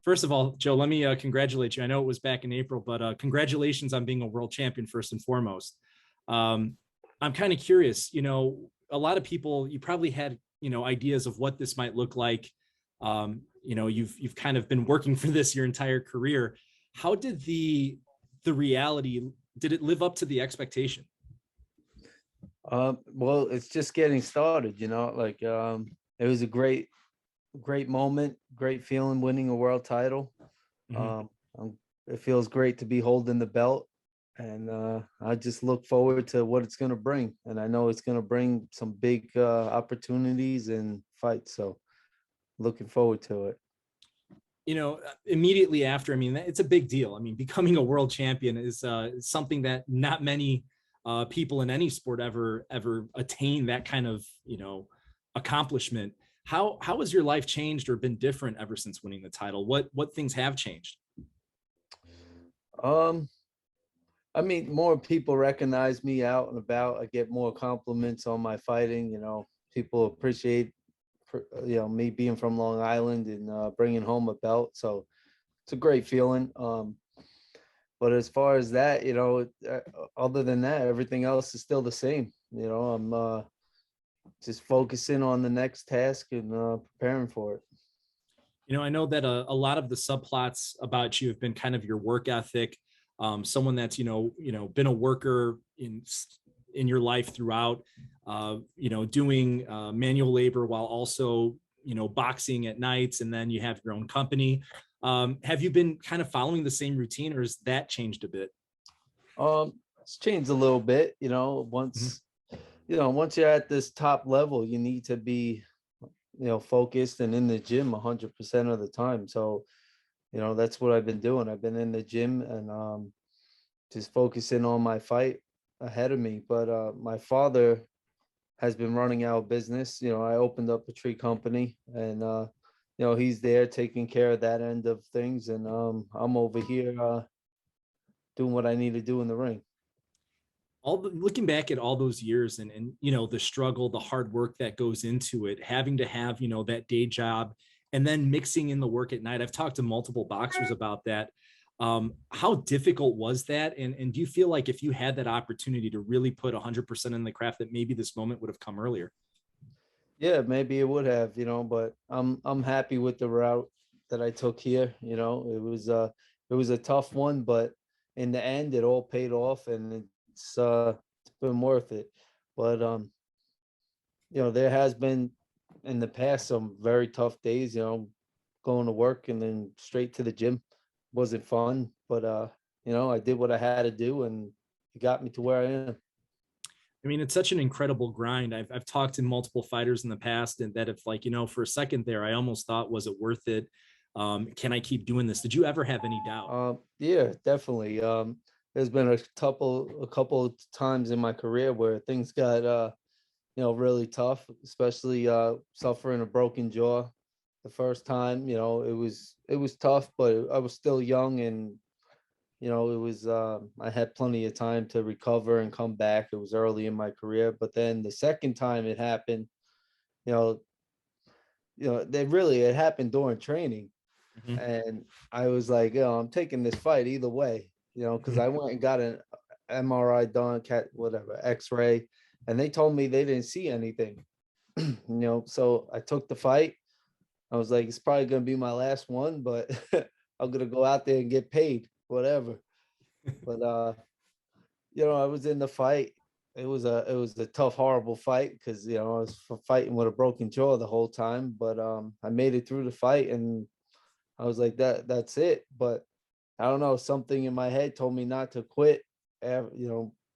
First of all, Joe, let me congratulate you. I know it was back in April, but congratulations on being a world champion first and foremost. Um, I'm kind of curious, a lot of people, you probably had, ideas of what this might look like. You've kind of been working for this your entire career. How did the reality, did it live up to the expectation? Well, it's just getting started, it was a great moment, great feeling winning a world title. Mhm. Um, it feels great to be holding the belt, and I just look forward to what it's going to bring. And I know it's going to bring some big opportunities and fights. So looking forward to it. Immediately after, I mean, it's a big deal. I mean, becoming a world champion is something that not many people in any sport ever attain that kind of, accomplishment. How has your life changed or been different ever since winning the title? What things have changed? Um, I mean, more people recognize me out and about. I get more compliments on my fighting. People appreciate, me being from Long Island and bringing home a belt. So it's a great feeling. But as far as that, other than that, everything else is still the same. I'm just focusing on the next task and preparing for it. I know that a lot of the subplots about you have been kind of your work ethic, someone that's been a worker in your life throughout, doing manual labor while also boxing at nights, and then you have your own company. Have you been kind of following the same routine, or has that changed a bit? It's changed a little bit. Mhm. Once you're at this top level, you need to be focused and in the gym 100% of the time. So, that's what I've been doing. I've been in the gym and just focusing on my fight ahead of me. But my father has been running our business. I opened up a tree company and, he's there taking care of that end of things. And I'm over here doing what I need to do in the ring. Looking back at all those years and the struggle, the hard work that goes into it, having to have that day job and then mixing in the work at night. I've talked to multiple boxers about that. How difficult was that, and do you feel like if you had that opportunity to really put 100% in the craft, that maybe this moment would have come earlier? Yeah, maybe it would have, but I'm happy with the route that I took here. It was a tough one, but in the end it all paid off, and it's been worth it. But there has been in the past some very tough days, going to work and then straight to the gym. Wasn't fun, but I did what I had to do and it got me to where I am. I mean, it's such an incredible grind. I've talked to multiple fighters in the past, and that if, like, for a second there, I almost thought, was it worth it? Can I keep doing this? Did you ever have any doubt? Yeah, definitely. There's been a couple of times in my career where things got really tough, especially suffering a broken jaw the first time. It was tough, but I was still young and it was I had plenty of time to recover and come back. It was early in my career, but then the second time it happened, you know, it happened during training, Mhm. and I was like, I'm taking this fight either way, because I went and got an MRI done, cat whatever, X-ray, and they told me they didn't see anything. So I took the fight. I was like, it's probably gonna be my last one, but I'm gonna go out there and get paid, whatever. But I was in the fight. It was a tough, horrible fight because I was fighting with a broken jaw the whole time. But I made it through the fight, and I was like, that's it. But I don't know, something in my head told me not to quit. A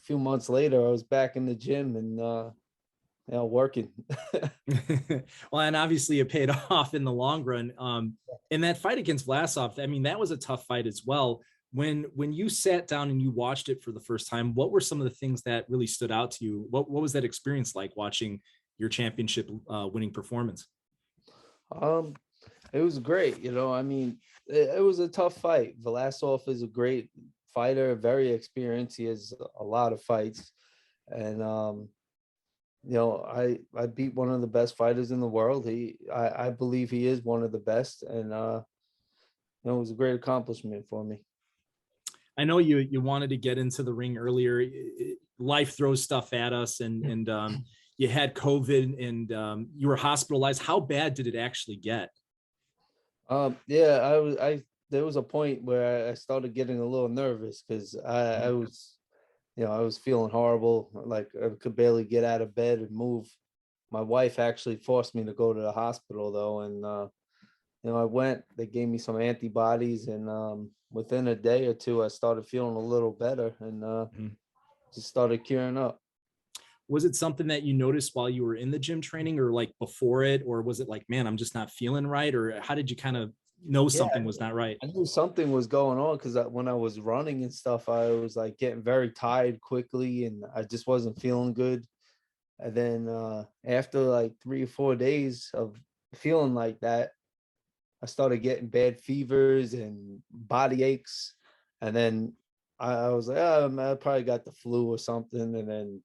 few months later, I was back in the gym and working. Well, and obviously it paid off in the long run. In that fight against Vlasov, I mean, that was a tough fight as well. When you sat down and you watched it for the first time, what were some of the things that really stood out to you? What was that experience like watching your championship winning performance? Um, it was great. I mean, it was a tough fight. Vlasov is a great fighter, very experienced. He has a lot of fights, and I beat one of the best fighters in the world. I believe he is one of the best, and It was a great accomplishment for me. I know you wanted to get into the ring earlier. Life throws stuff at us, and you had COVID, and you were hospitalized. How bad did it actually get? Yeah, I there was a point where I started getting a little nervous because I was, I was feeling horrible. Like I could barely get out of bed and move. My wife actually forced me to go to the hospital though, and I went. They gave me some antibodies, and within a day or two, I started feeling a little better, and Mhm. just started curing up. Was it something that you noticed while you were in the gym training, or like before it, or was it like, man, I'm just not feeling right, or how did you kind of know Yeah, something was not right? I knew something was going on because when I was running and stuff, I was like getting very tired quickly, and I just wasn't feeling good. And then after like 3 or 4 days of feeling like that, I started getting bad fevers and body aches. And then I was like, oh, man, I probably got the flu or something. And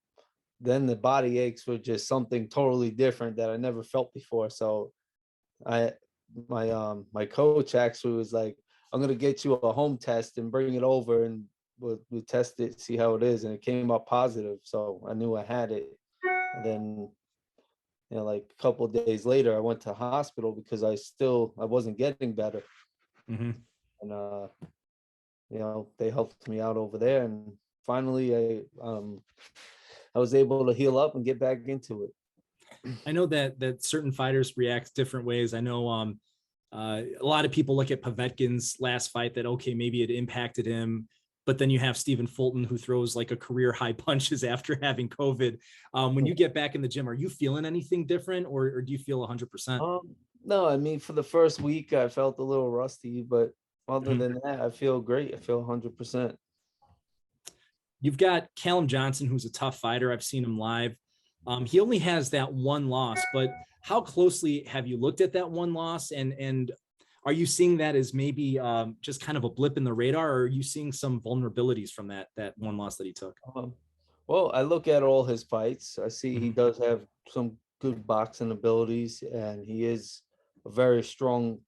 then the body aches were just something totally different that I never felt before. So I my coach actually was like, I'm gonna get you a home test and bring it over and we'll test it, see how it is. And it came up positive. So I knew I had it. And then like a couple of days later, I went to hospital because I wasn't getting better, Mhm. and they helped me out over there, and finally I was able to heal up and get back into it. I know that certain fighters react different ways. I know a lot of people look at Povetkin's last fight that, okay, maybe it impacted him, but then you have Stephen Fulton who throws like a career high punches after having COVID. When you get back in the gym, are you feeling anything different, or do you feel 100%? No, I mean for the first week I felt a little rusty, but other Mhm. than that, I feel great. I feel 100%. You've got Callum Johnson, who's a tough fighter. I've seen him live. He only has that one loss, but how closely have you looked at that one loss? And are you seeing that as maybe just kind of a blip in the radar, or are you seeing some vulnerabilities from that one loss that he took? Um, well, I look at all his fights. I see he Mhm. does have some good boxing abilities, and he is a very strong,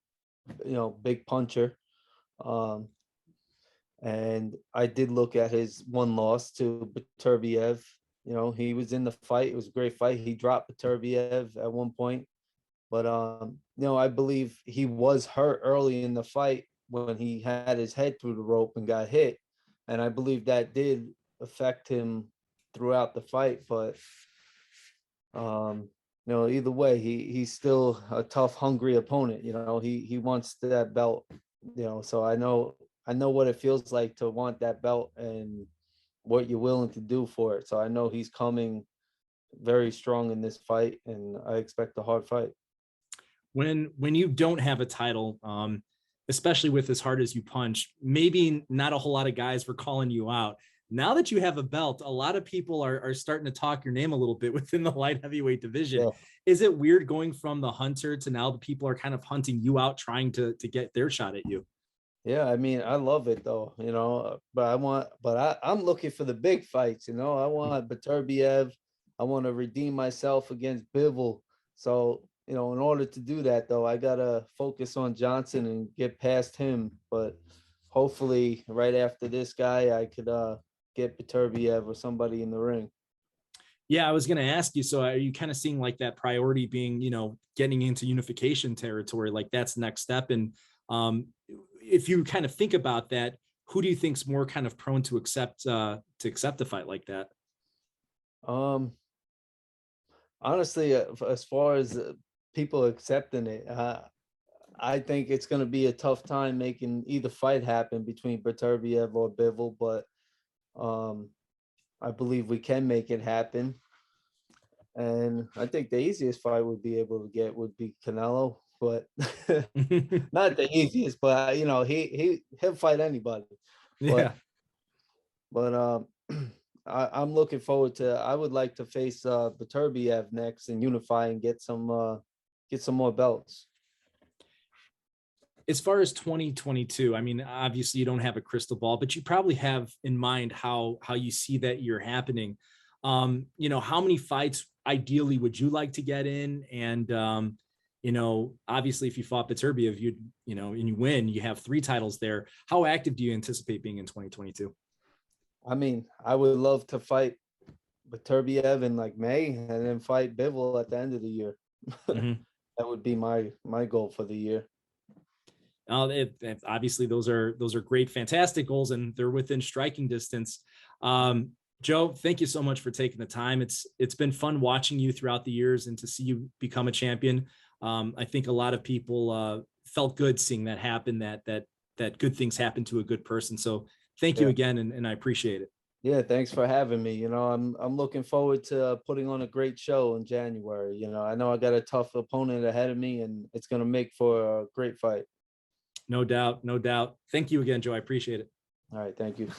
big puncher. Um, and I did look at his one loss to Beterbiev. He was in the fight. It was a great fight. He dropped Beterbiev at one point, but I believe he was hurt early in the fight when he had his head through the rope and got hit, and I believe that did affect him throughout the fight. But um, either way, he's still a tough, hungry opponent. He wants that belt. So I know what it feels like to want that belt and what you're willing to do for it. So I know he's coming very strong in this fight, and I expect a hard fight. When you don't have a title, especially with as hard as you punch, maybe not a whole lot of guys were calling you out. Now that you have a belt, a lot of people are starting to talk your name a little bit within the light heavyweight division. Yeah. Is it weird going from the hunter to now the people are kind of hunting you out, trying to get their shot at you? Yeah, I mean, I love it though, but I'm looking for the big fights, I want Beterbiev, I want to redeem myself against Bivol. So, in order to do that though, I gotta focus on Johnson and get past him. But hopefully right after this guy, I could get Beterbiev or somebody in the ring. Yeah, I was going to ask you. So, are you kind of seeing like that priority being, getting into unification territory? Like that's the next step. And um, if you kind of think about that, who do you think's more kind of prone to accept a fight like that? Um, Honestly, as far as people accepting it, I think it's going to be a tough time making either fight happen between Beterbiev or Bivol, but um, I believe we can make it happen. And I think the easiest fight would be able to get would be Canelo, but not the easiest. But he'll fight anybody. But Yeah. I'm looking forward to. I would like to face Beterbiev next and unify and get some more belts. As far as 2022, I mean, obviously you don't have a crystal ball, but you probably have in mind how you see that year happening. How many fights ideally would you like to get in? And Obviously if you fought Beterbiev, and you win, you have 3 titles there. How active do you anticipate being in 2022? I mean, I would love to fight Beterbiev in like May and then fight Bivol at the end of the year. Mhm. That would be my goal for the year. Obviously those are great, fantastic goals, and they're within striking distance. Joe, thank you so much for taking the time. It's been fun watching you throughout the years and to see you become a champion. I think a lot of people felt good seeing that happen. That good things happen to a good person. So thank you Yeah. again, and I appreciate it. Yeah, thanks for having me. I'm looking forward to putting on a great show in January. I know I got a tough opponent ahead of me, and it's gonna make for a great fight. No doubt, no doubt. Thank you again, Joe. I appreciate it. All right, thank you.